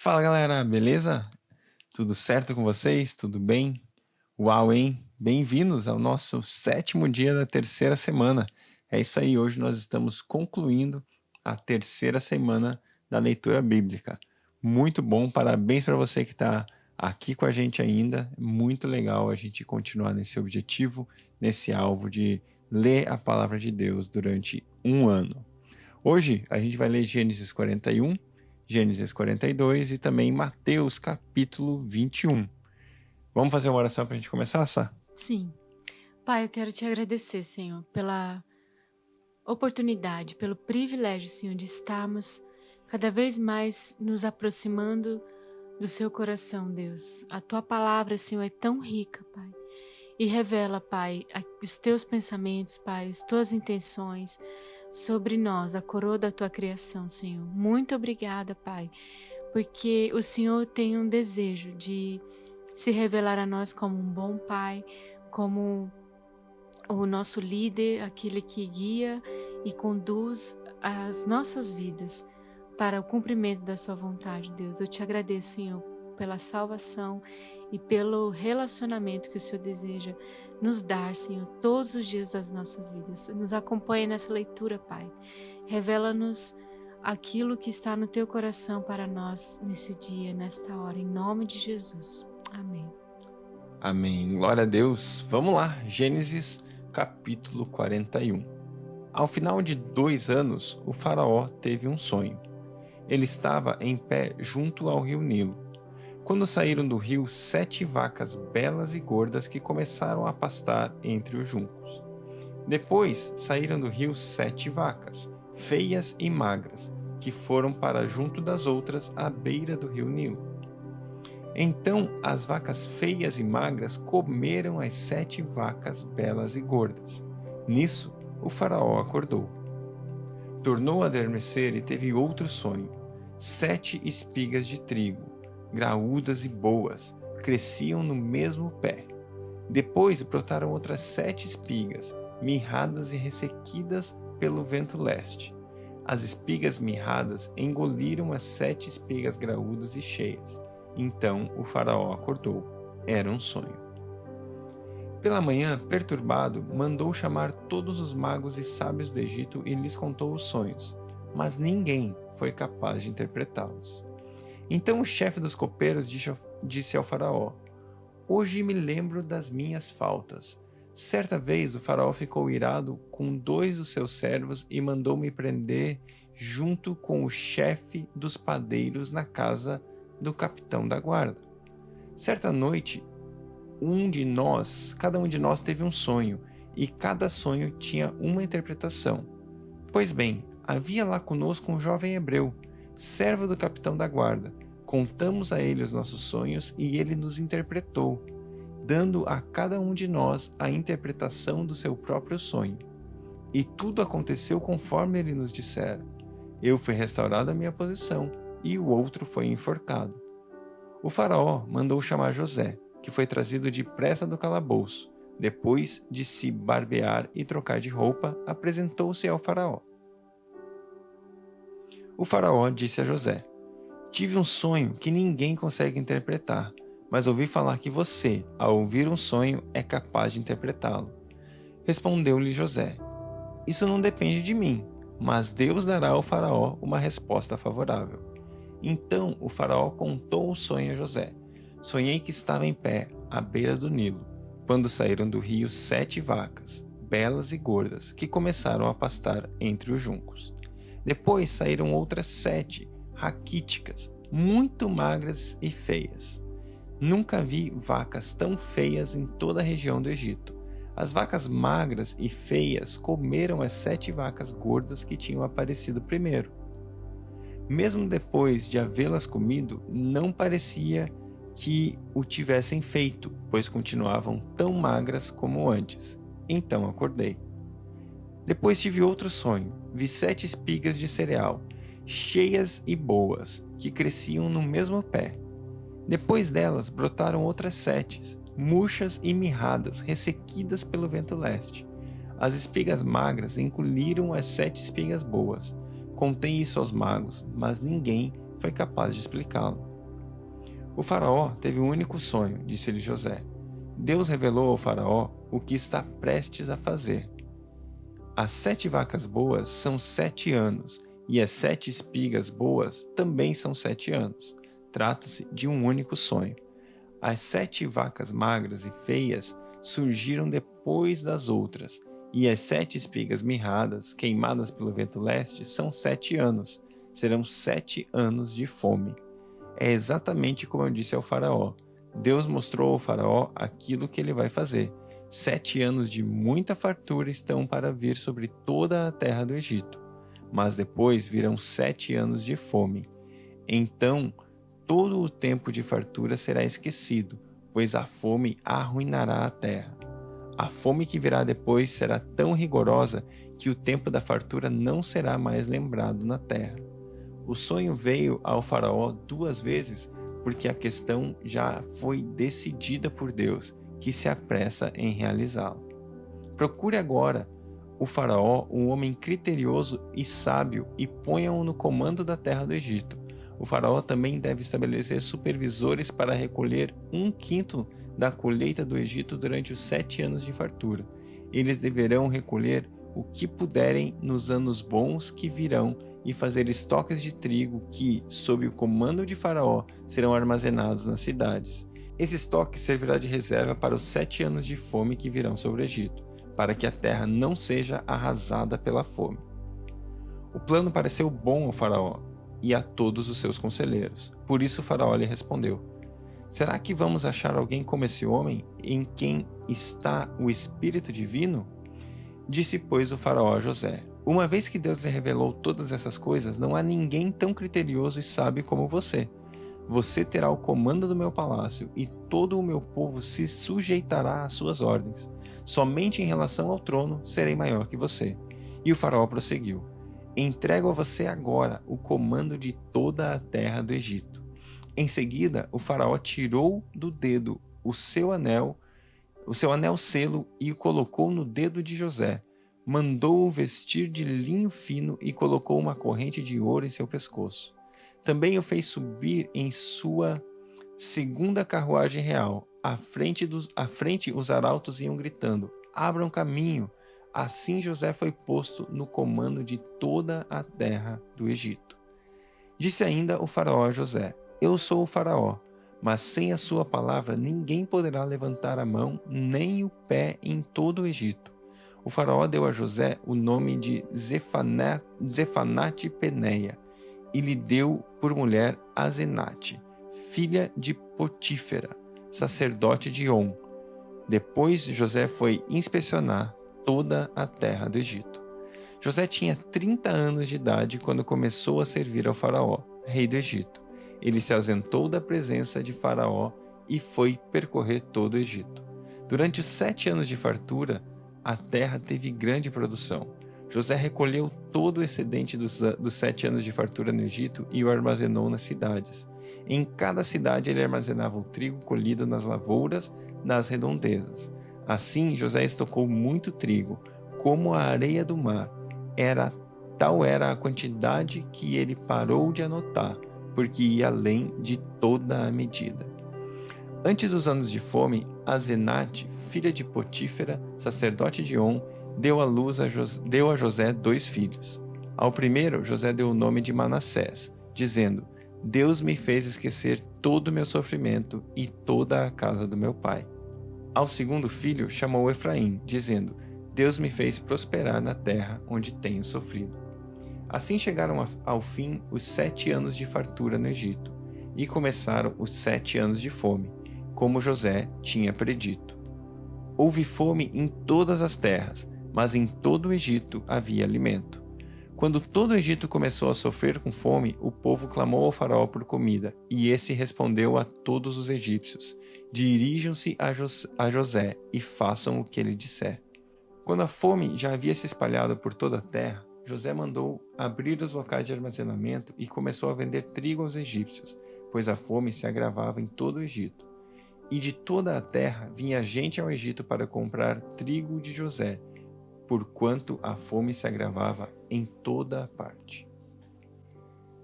Fala galera, beleza? Tudo certo com vocês? Tudo bem? Uau, hein? Bem-vindos ao nosso 7º dia da terceira semana. É isso aí, hoje nós estamos concluindo a terceira semana da leitura bíblica. Muito bom, parabéns para você que está aqui com a gente ainda. Muito legal a gente continuar nesse objetivo, nesse alvo de ler a palavra de Deus durante um ano. Hoje a gente vai ler Gênesis 41, Gênesis 42 e também Mateus capítulo 21. Vamos fazer uma oração para a gente começar, Sá? Sim. Pai, eu quero te agradecer, Senhor, pela oportunidade, pelo privilégio, Senhor, de estarmos cada vez mais nos aproximando do seu coração, Deus. A tua palavra, Senhor, é tão rica, Pai, e revela, Pai, os teus pensamentos, Pai, as tuas intenções sobre nós, a coroa da tua criação, Senhor. Muito obrigada, Pai, porque o Senhor tem um desejo de se revelar a nós como um bom Pai, como o nosso líder, aquele que guia e conduz as nossas vidas para o cumprimento da sua vontade, Deus. Eu te agradeço, Senhor, pela salvação e pelo relacionamento que o Senhor deseja nos dar, Senhor, todos os dias das nossas vidas. Nos acompanhe nessa leitura, Pai. Revela-nos aquilo que está no teu coração para nós nesse dia, nesta hora, em nome de Jesus. Amém. Amém. Glória a Deus. Vamos lá. Gênesis capítulo 41. Ao final de 2 anos, o faraó teve um sonho. Ele estava em pé junto ao rio Nilo. Quando saíram do rio 7 vacas belas e gordas que começaram a pastar entre os juncos. Depois saíram do rio 7 vacas, feias e magras, que foram para junto das outras à beira do rio Nilo. Então as vacas feias e magras comeram as 7 vacas belas e gordas. Nisso, o faraó acordou. Tornou a adormecer e teve outro sonho. 7 espigas de trigo, graúdas e boas, cresciam no mesmo pé. Depois brotaram outras 7 espigas, mirradas e ressequidas pelo vento leste. As espigas mirradas engoliram as 7 espigas graúdas e cheias. Então o faraó acordou. Era um sonho. Pela manhã, perturbado, mandou chamar todos os magos e sábios do Egito e lhes contou os sonhos, mas ninguém foi capaz de interpretá-los. Então o chefe dos copeiros disse ao faraó: Hoje me lembro das minhas faltas. Certa vez o faraó ficou irado com 2 dos seus servos e mandou-me prender junto com o chefe dos padeiros na casa do capitão da guarda. Certa noite, cada um de nós teve um sonho, e cada sonho tinha uma interpretação. Pois bem, havia lá conosco um jovem hebreu, servo do capitão da guarda. Contamos a ele os nossos sonhos e ele nos interpretou, dando a cada um de nós a interpretação do seu próprio sonho. E tudo aconteceu conforme ele nos dissera. Eu fui restaurado à minha posição, e o outro foi enforcado. O faraó mandou chamar José, que foi trazido depressa do calabouço. Depois de se barbear e trocar de roupa, apresentou-se ao faraó. O faraó disse a José: Tive um sonho que ninguém consegue interpretar, mas ouvi falar que você, ao ouvir um sonho, é capaz de interpretá-lo. Respondeu-lhe José: Isso não depende de mim, mas Deus dará ao faraó uma resposta favorável. Então o faraó contou o sonho a José. Sonhei que estava em pé, à beira do Nilo, quando saíram do rio 7 vacas, belas e gordas, que começaram a pastar entre os juncos. Depois saíram outras 7, raquíticas, muito magras e feias. Nunca vi vacas tão feias em toda a região do Egito. As vacas magras e feias comeram as 7 vacas gordas que tinham aparecido primeiro. Mesmo depois de havê-las comido, não parecia que o tivessem feito, pois continuavam tão magras como antes. Então acordei. Depois tive outro sonho. Vi 7 espigas de cereal, cheias e boas, que cresciam no mesmo pé. Depois delas brotaram outras 7, murchas e mirradas, ressequidas pelo vento leste. As espigas magras engoliram as 7 espigas boas. Contei isso aos magos, mas ninguém foi capaz de explicá-lo. O faraó teve um único sonho, disse-lhe José. Deus revelou ao faraó o que está prestes a fazer. As 7 vacas boas são 7 anos, e as 7 espigas boas também são 7 anos. Trata-se de um único sonho. As 7 vacas magras e feias surgiram depois das outras, e as 7 espigas mirradas, queimadas pelo vento leste, são 7 anos. Serão 7 anos de fome. É exatamente como eu disse ao faraó. Deus mostrou ao faraó aquilo que ele vai fazer. 7 anos de muita fartura estão para vir sobre toda a terra do Egito. Mas depois virão 7 anos de fome. Então, todo o tempo de fartura será esquecido, pois a fome arruinará a terra. A fome que virá depois será tão rigorosa que o tempo da fartura não será mais lembrado na terra. O sonho veio ao faraó 2 vezes, porque a questão já foi decidida por Deus, que se apressa em realizá-la. Procure agora o faraó, um homem criterioso e sábio, e ponha-o no comando da terra do Egito. O faraó também deve estabelecer supervisores para recolher 1/5 da colheita do Egito durante os 7 anos de fartura. Eles deverão recolher o que puderem nos anos bons que virão e fazer estoques de trigo que, sob o comando de Faraó, serão armazenados nas cidades. Esse estoque servirá de reserva para os 7 anos de fome que virão sobre o Egito, para que a terra não seja arrasada pela fome. O plano pareceu bom ao Faraó e a todos os seus conselheiros. Por isso o Faraó lhe respondeu: será que vamos achar alguém como esse homem, em quem está o Espírito Divino? Disse, pois, o Faraó a José: uma vez que Deus lhe revelou todas essas coisas, não há ninguém tão criterioso e sábio como você. Você terá o comando do meu palácio e todo o meu povo se sujeitará às suas ordens. Somente em relação ao trono serei maior que você. E o Faraó prosseguiu: entrego a você agora o comando de toda a terra do Egito. Em seguida, o Faraó tirou do dedo o seu anel selo e o colocou no dedo de José. Mandou-o vestir de linho fino e colocou uma corrente de ouro em seu pescoço. Também o fez subir em sua segunda carruagem real. À frente os arautos iam gritando: abram caminho! Assim José foi posto no comando de toda a terra do Egito. Disse ainda o faraó a José: eu sou o faraó, mas sem a sua palavra ninguém poderá levantar a mão nem o pé em todo o Egito. O faraó deu a José o nome de Zefanate-Peneia e lhe deu por mulher Asenate, filha de Potífera, sacerdote de On. Depois José foi inspecionar toda a terra do Egito. José tinha 30 anos de idade quando começou a servir ao faraó, rei do Egito. Ele se ausentou da presença de Faraó e foi percorrer todo o Egito. Durante os 7 anos de fartura, a terra teve grande produção. José recolheu todo o excedente dos 7 anos de fartura no Egito e o armazenou nas cidades. Em cada cidade ele armazenava o trigo colhido nas lavouras nas redondezas. Assim, José estocou muito trigo, como a areia do mar. Tal era a quantidade que ele parou de anotar, porque ia além de toda a medida. Antes dos anos de fome, Asenate, filha de Potífera, sacerdote de On, deu a José 2 filhos. Ao primeiro, José deu o nome de Manassés, dizendo: Deus me fez esquecer todo o meu sofrimento e toda a casa do meu pai. Ao segundo filho, chamou Efraim, dizendo: Deus me fez prosperar na terra onde tenho sofrido. Assim chegaram ao fim os 7 anos de fartura no Egito, e começaram os 7 anos de fome, como José tinha predito. Houve fome em todas as terras, mas em todo o Egito havia alimento. Quando todo o Egito começou a sofrer com fome, o povo clamou ao faraó por comida, e esse respondeu a todos os egípcios: dirijam-se a José e façam o que ele disser. Quando a fome já havia se espalhado por toda a terra, José mandou abrir os locais de armazenamento e começou a vender trigo aos egípcios, pois a fome se agravava em todo o Egito. E de toda a terra vinha gente ao Egito para comprar trigo de José, porquanto a fome se agravava em toda a parte.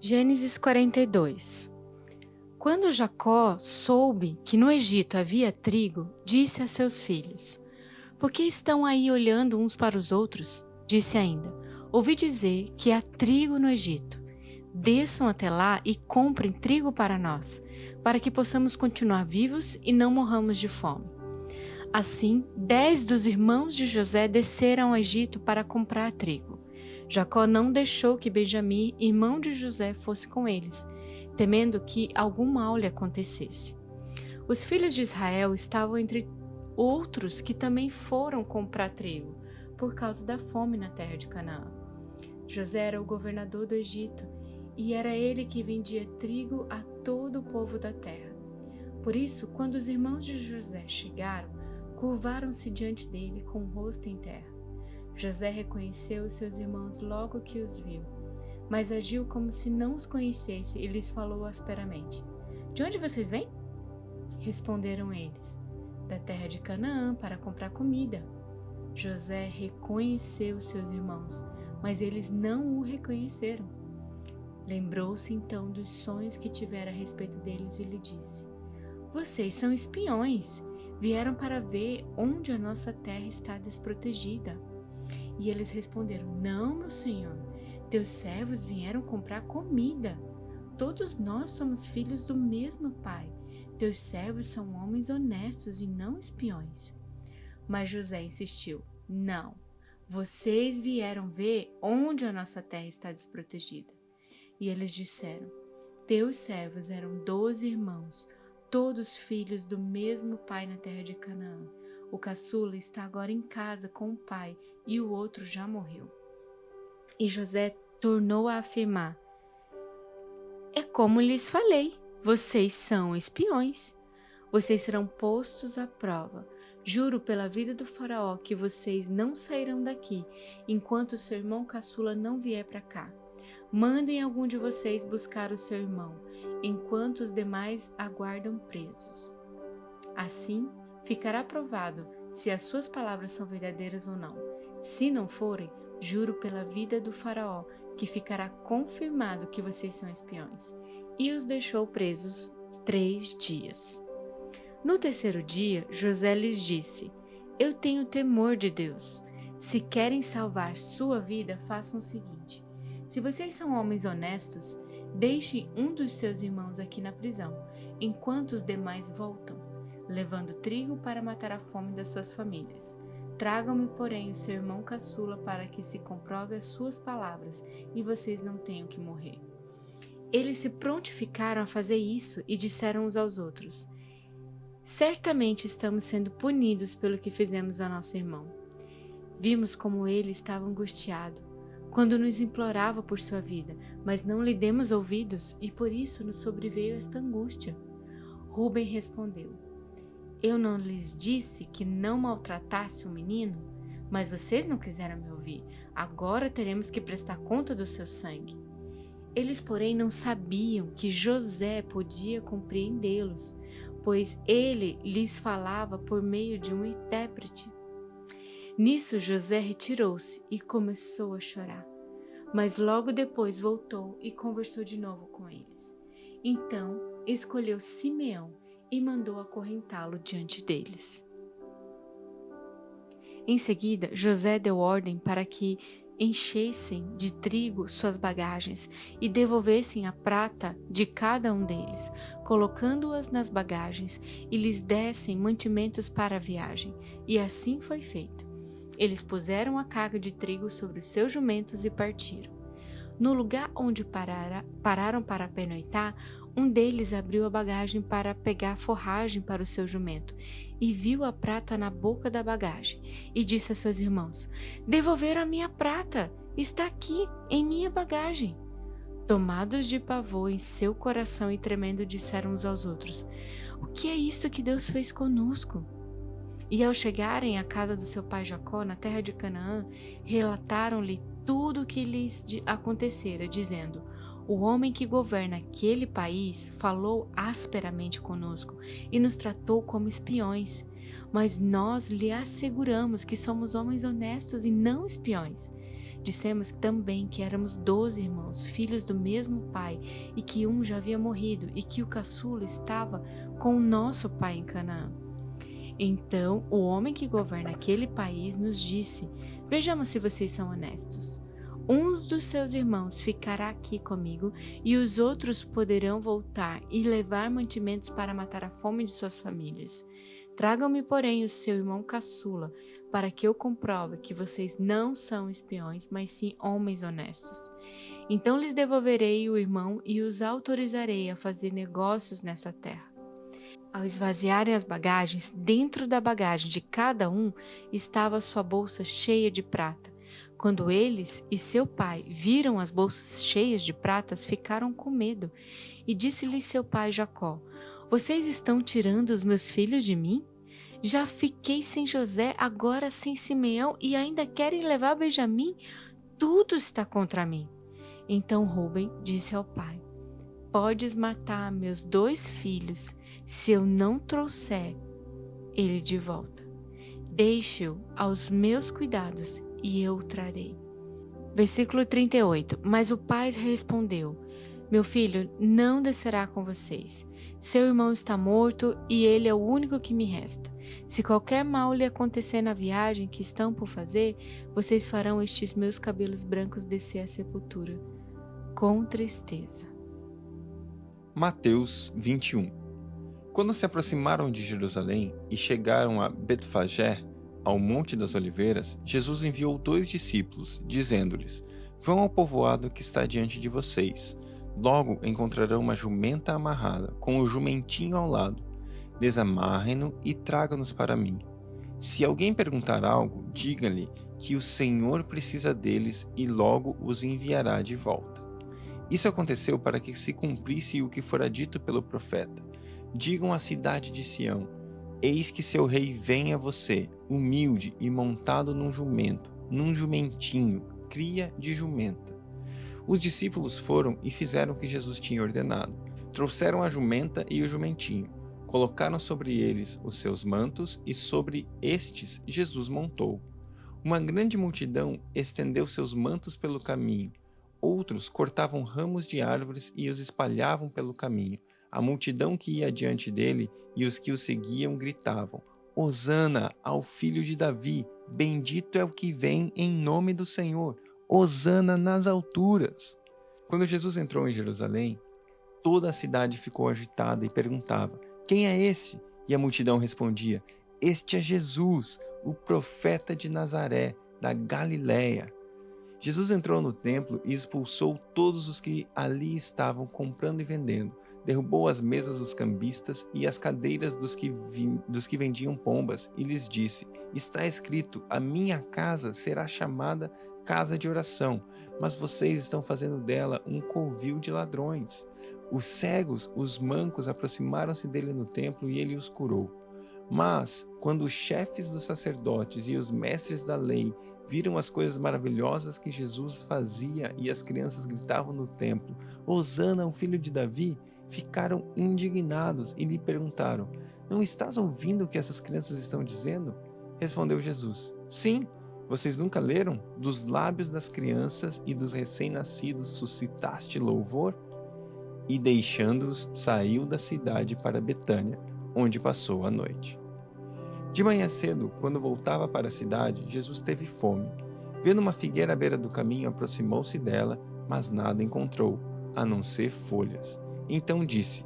Gênesis 42. Quando Jacó soube que no Egito havia trigo, disse a seus filhos: Por que estão aí olhando uns para os outros? Disse ainda: Ouvi dizer que há trigo no Egito. Desçam até lá e comprem trigo para nós, para que possamos continuar vivos e não morramos de fome. Assim, 10 dos irmãos de José desceram ao Egito para comprar trigo. Jacó não deixou que Benjamim, irmão de José, fosse com eles, temendo que algum mal lhe acontecesse. Os filhos de Israel estavam entre outros que também foram comprar trigo, por causa da fome na terra de Canaã. José era o governador do Egito, e era ele que vendia trigo a todo o povo da terra. Por isso, quando os irmãos de José chegaram, curvaram-se diante dele com o rosto em terra. José reconheceu os seus irmãos logo que os viu, mas agiu como se não os conhecesse e lhes falou asperamente: De onde vocês vêm? Responderam eles: Da terra de Canaã, para comprar comida. José reconheceu seus irmãos, mas eles não o reconheceram. Lembrou-se então dos sonhos que tivera a respeito deles e lhe disse: Vocês são espiões, vieram para ver onde a nossa terra está desprotegida. E eles responderam: Não, meu senhor, teus servos vieram comprar comida. Todos nós somos filhos do mesmo pai. Teus servos são homens honestos e não espiões. Mas José insistiu: Não, vocês vieram ver onde a nossa terra está desprotegida. E eles disseram: Teus servos eram 12 irmãos, todos filhos do mesmo pai na terra de Canaã. O caçula está agora em casa com o pai e o outro já morreu. E José tornou a afirmar: É como lhes falei, vocês são espiões. Vocês serão postos à prova. Juro pela vida do faraó que vocês não sairão daqui enquanto seu irmão caçula não vier para cá. Mandem algum de vocês buscar o seu irmão, enquanto os demais aguardam presos. Assim, ficará provado se as suas palavras são verdadeiras ou não. Se não forem, juro pela vida do faraó que ficará confirmado que vocês são espiões. E os deixou presos 3 dias. No terceiro dia, José lhes disse: Eu tenho temor de Deus. Se querem salvar sua vida, façam o seguinte: se vocês são homens honestos, deixem um dos seus irmãos aqui na prisão, enquanto os demais voltam, levando trigo para matar a fome das suas famílias. Tragam-me, porém, o seu irmão caçula para que se comprove as suas palavras e vocês não tenham que morrer. Eles se prontificaram a fazer isso e disseram uns aos outros: Certamente estamos sendo punidos pelo que fizemos a nosso irmão. Vimos como ele estava angustiado quando nos implorava por sua vida, mas não lhe demos ouvidos e por isso nos sobreveio esta angústia. Rúben respondeu: Eu não lhes disse que não maltratasse o menino? Mas vocês não quiseram me ouvir. Agora teremos que prestar conta do seu sangue. Eles, porém, não sabiam que José podia compreendê-los, pois ele lhes falava por meio de um intérprete. Nisso José retirou-se e começou a chorar, mas logo depois voltou e conversou de novo com eles. Então escolheu Simeão e mandou acorrentá-lo diante deles. Em seguida, José deu ordem para que enchessem de trigo suas bagagens e devolvessem a prata de cada um deles, colocando-as nas bagagens e lhes dessem mantimentos para a viagem. E assim foi feito. Eles puseram a carga de trigo sobre os seus jumentos e partiram. No lugar onde pararam para pernoitar, um deles abriu a bagagem para pegar forragem para o seu jumento e viu a prata na boca da bagagem e disse a seus irmãos: Devolveram a minha prata, está aqui em minha bagagem. Tomados de pavor em seu coração e tremendo, disseram uns aos outros: O que é isto que Deus fez conosco? E ao chegarem à casa do seu pai Jacó, na terra de Canaã, relataram-lhe tudo o que lhes acontecera, dizendo: O homem que governa aquele país falou asperamente conosco e nos tratou como espiões. Mas nós lhe asseguramos que somos homens honestos e não espiões. Dissemos também que éramos 12 irmãos, filhos do mesmo pai, e que um já havia morrido, e que o caçula estava com o nosso pai em Canaã. Então o homem que governa aquele país nos disse: vejamos se vocês são honestos. Um dos seus irmãos ficará aqui comigo e os outros poderão voltar e levar mantimentos para matar a fome de suas famílias. Tragam-me, porém, o seu irmão caçula, para que eu comprove que vocês não são espiões, mas sim homens honestos. Então lhes devolverei o irmão e os autorizarei a fazer negócios nessa terra. Ao esvaziarem as bagagens, dentro da bagagem de cada um estava sua bolsa cheia de prata. Quando eles e seu pai viram as bolsas cheias de pratas, ficaram com medo. E disse-lhe seu pai Jacó: vocês estão tirando os meus filhos de mim? Já fiquei sem José, agora sem Simeão, e ainda querem levar Benjamim? Tudo está contra mim. Então Rúben disse ao pai: podes matar meus 2 filhos, se eu não trouxer ele de volta. Deixe-o aos meus cuidados, e eu o trarei. Versículo 38. Mas o pai respondeu: meu filho não descerá com vocês. Seu irmão está morto e ele é o único que me resta. Se qualquer mal lhe acontecer na viagem que estão por fazer, vocês farão estes meus cabelos brancos descer à sepultura com tristeza. Mateus 21. Quando se aproximaram de Jerusalém e chegaram a Betfagé, ao Monte das Oliveiras, Jesus enviou 2 discípulos, dizendo-lhes: vão ao povoado que está diante de vocês. Logo encontrarão uma jumenta amarrada, com o jumentinho ao lado. Desamarrem-no e tragam-nos para mim. Se alguém perguntar algo, diga-lhe que o Senhor precisa deles e logo os enviará de volta. Isso aconteceu para que se cumprisse o que fora dito pelo profeta. Digam à cidade de Sião: eis que seu rei vem a você, humilde e montado num jumento, num jumentinho, cria de jumenta. Os discípulos foram e fizeram o que Jesus tinha ordenado. Trouxeram a jumenta e o jumentinho, colocaram sobre eles os seus mantos e sobre estes Jesus montou. Uma grande multidão estendeu seus mantos pelo caminho. Outros cortavam ramos de árvores e os espalhavam pelo caminho. A multidão que ia diante dele e os que o seguiam gritavam: Hosana ao filho de Davi, bendito é o que vem em nome do Senhor, Hosana nas alturas. Quando Jesus entrou em Jerusalém, toda a cidade ficou agitada e perguntava: quem é esse? E a multidão respondia: este é Jesus, o profeta de Nazaré, da Galiléia. Jesus entrou no templo e expulsou todos os que ali estavam comprando e vendendo. Derrubou as mesas dos cambistas e as cadeiras dos que vendiam pombas e lhes disse: está escrito, a minha casa será chamada casa de oração, mas vocês estão fazendo dela um covil de ladrões. Os cegos, os mancos aproximaram-se dele no templo e ele os curou. Mas, quando os chefes dos sacerdotes e os mestres da lei viram as coisas maravilhosas que Jesus fazia e as crianças gritavam no templo: Hosana ao filho de Davi, ficaram indignados e lhe perguntaram: não estás ouvindo o que essas crianças estão dizendo? Respondeu Jesus: sim, vocês nunca leram? Dos lábios das crianças e dos recém-nascidos suscitaste louvor? E deixando-os, saiu da cidade para Betânia, onde passou a noite. De manhã cedo, quando voltava para a cidade, Jesus teve fome. Vendo uma figueira à beira do caminho, aproximou-se dela, mas nada encontrou, a não ser folhas. Então disse: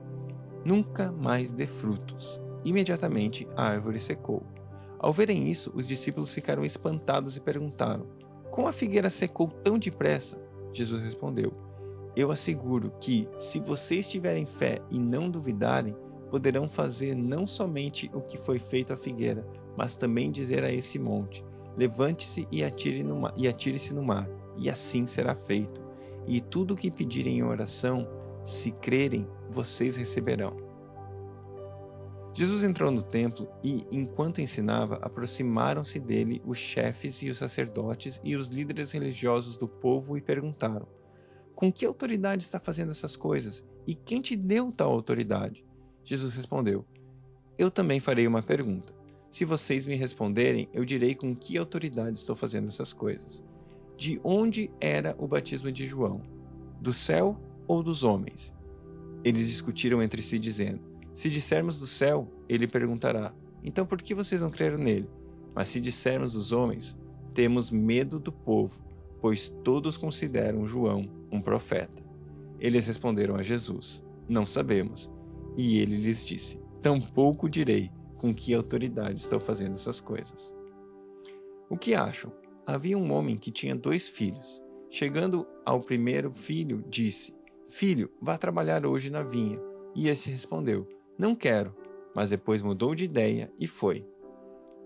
nunca mais dê frutos. Imediatamente a árvore secou. Ao verem isso, os discípulos ficaram espantados e perguntaram: como a figueira secou tão depressa? Jesus respondeu: eu asseguro que, se vocês tiverem fé e não duvidarem, poderão fazer não somente o que foi feito à figueira, mas também dizer a esse monte: levante-se e atire-se no mar, e assim será feito. E tudo o que pedirem em oração, se crerem, vocês receberão. Jesus entrou no templo e, enquanto ensinava, aproximaram-se dele os chefes e os sacerdotes e os líderes religiosos do povo e perguntaram: com que autoridade está fazendo essas coisas? E quem te deu tal autoridade? Jesus respondeu: eu também farei uma pergunta. Se vocês me responderem, eu direi com que autoridade estou fazendo essas coisas. de onde era o batismo de João? Do céu ou dos homens? Eles discutiram entre si, dizendo: se dissermos do céu, ele perguntará: então por que vocês não creram nele? Mas se dissermos dos homens, temos medo do povo, pois todos consideram João um profeta. Eles responderam a Jesus: não sabemos. E ele lhes disse: tampouco direi com que autoridade estou fazendo essas coisas. O que acham? Havia um homem que tinha 2 filhos. Chegando ao primeiro filho, disse: filho, vá trabalhar hoje na vinha. E esse respondeu: não quero. Mas depois mudou de ideia e foi.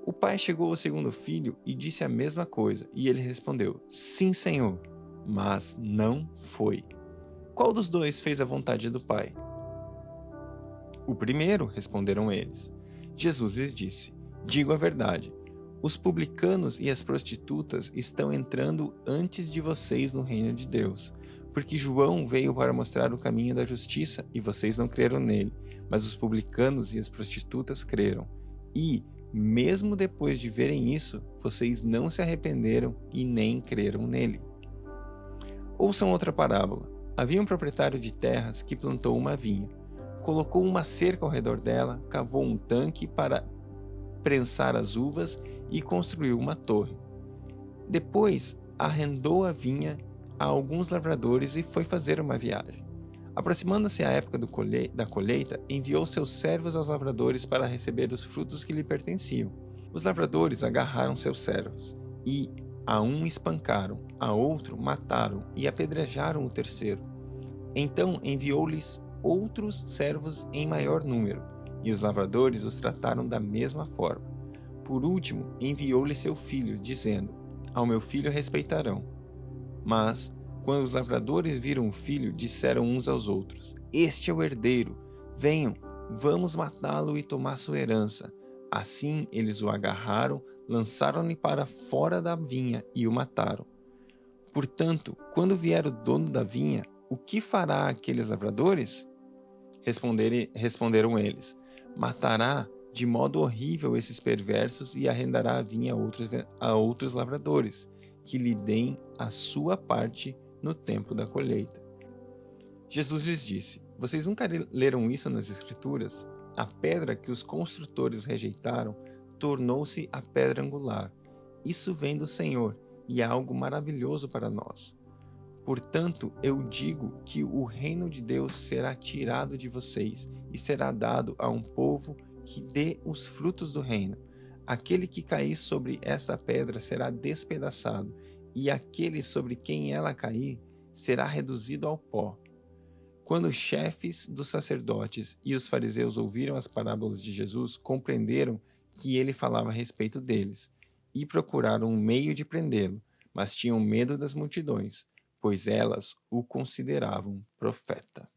O pai chegou ao segundo filho e disse a mesma coisa. E ele respondeu: sim, senhor. Mas não foi. Qual dos 2 fez a vontade do pai? O primeiro, responderam eles. Jesus lhes disse: digo a verdade. Os publicanos e as prostitutas estão entrando antes de vocês no reino de Deus, porque João veio para mostrar o caminho da justiça e vocês não creram nele, mas os publicanos e as prostitutas creram. E, mesmo depois de verem isso, vocês não se arrependeram e nem creram nele. Ouçam outra parábola. Havia um proprietário de terras que plantou uma vinha, colocou uma cerca ao redor dela, cavou um tanque para prensar as uvas e construiu uma torre. Depois, arrendou a vinha a alguns lavradores e foi fazer uma viagem. Aproximando-se a época da colheita, enviou seus servos aos lavradores para receber os frutos que lhe pertenciam. Os lavradores agarraram seus servos e a um espancaram, a outro mataram e apedrejaram o terceiro. Então enviou-lhes outros servos em maior número, e os lavradores os trataram da mesma forma. Por último, enviou-lhe seu filho, dizendo: ao meu filho respeitarão. Mas, quando os lavradores viram o filho, disseram uns aos outros: este é o herdeiro, venham, vamos matá-lo e tomar sua herança. Assim eles o agarraram, lançaram-no para fora da vinha e o mataram. Portanto, quando vier o dono da vinha, o que fará aqueles lavradores? Responderam eles: matará de modo horrível esses perversos e arrendará a vinha a outros lavradores, que lhe deem a sua parte no tempo da colheita. Jesus lhes disse: vocês nunca leram isso nas Escrituras? A pedra que os construtores rejeitaram tornou-se a pedra angular. Isso vem do Senhor e é algo maravilhoso para nós. Portanto, eu digo que o reino de Deus será tirado de vocês e será dado a um povo que dê os frutos do reino. Aquele que cair sobre esta pedra será despedaçado, e aquele sobre quem ela cair será reduzido ao pó. Quando os chefes dos sacerdotes e os fariseus ouviram as parábolas de Jesus, compreenderam que ele falava a respeito deles, e procuraram um meio de prendê-lo, mas tinham medo das multidões, pois elas o consideravam profeta.